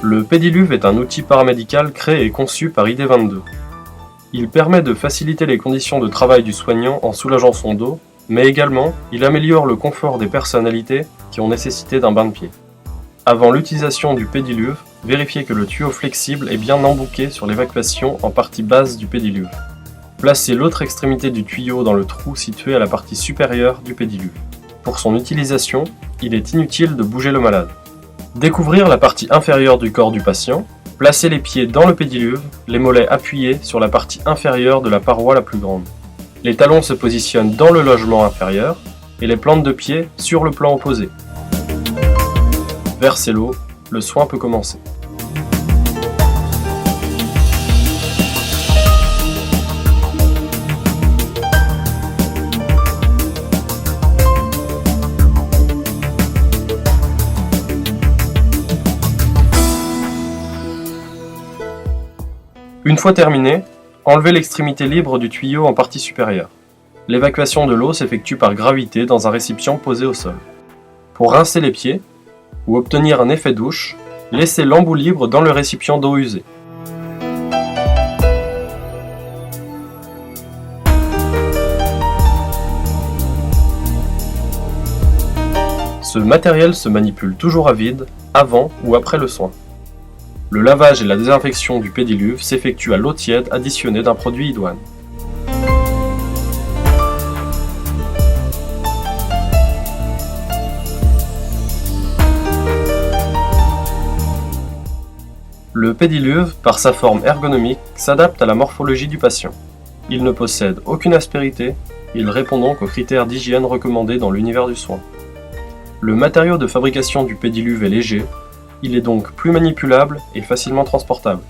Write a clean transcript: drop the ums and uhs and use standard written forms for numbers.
Le pédiluve est un outil paramédical créé et conçu par ID22. Il permet de faciliter les conditions de travail du soignant en soulageant son dos, mais également, il améliore le confort des personnalités qui ont nécessité d'un bain de pied. Avant l'utilisation du pédiluve, vérifiez que le tuyau flexible est bien embouqué sur l'évacuation en partie basse du pédiluve. Placez l'autre extrémité du tuyau dans le trou situé à la partie supérieure du pédiluve. Pour son utilisation, il est inutile de bouger le malade. Découvrir la partie inférieure du corps du patient, placez les pieds dans le pédiluve, les mollets appuyés sur la partie inférieure de la paroi la plus grande. Les talons se positionnent dans le logement inférieur et les plantes de pied sur le plan opposé. Versez l'eau, le soin peut commencer. Une fois terminé, enlevez l'extrémité libre du tuyau en partie supérieure. L'évacuation de l'eau s'effectue par gravité dans un récipient posé au sol. Pour rincer les pieds, ou obtenir un effet douche, laissez l'embout libre dans le récipient d'eau usée. Ce matériel se manipule toujours à vide, avant ou après le soin. Le lavage et la désinfection du pédiluve s'effectuent à l'eau tiède additionnée d'un produit idoine. Le pédiluve, par sa forme ergonomique, s'adapte à la morphologie du patient. Il ne possède aucune aspérité, il répond donc aux critères d'hygiène recommandés dans l'univers du soin. Le matériau de fabrication du pédiluve est léger, il est donc plus manipulable et facilement transportable.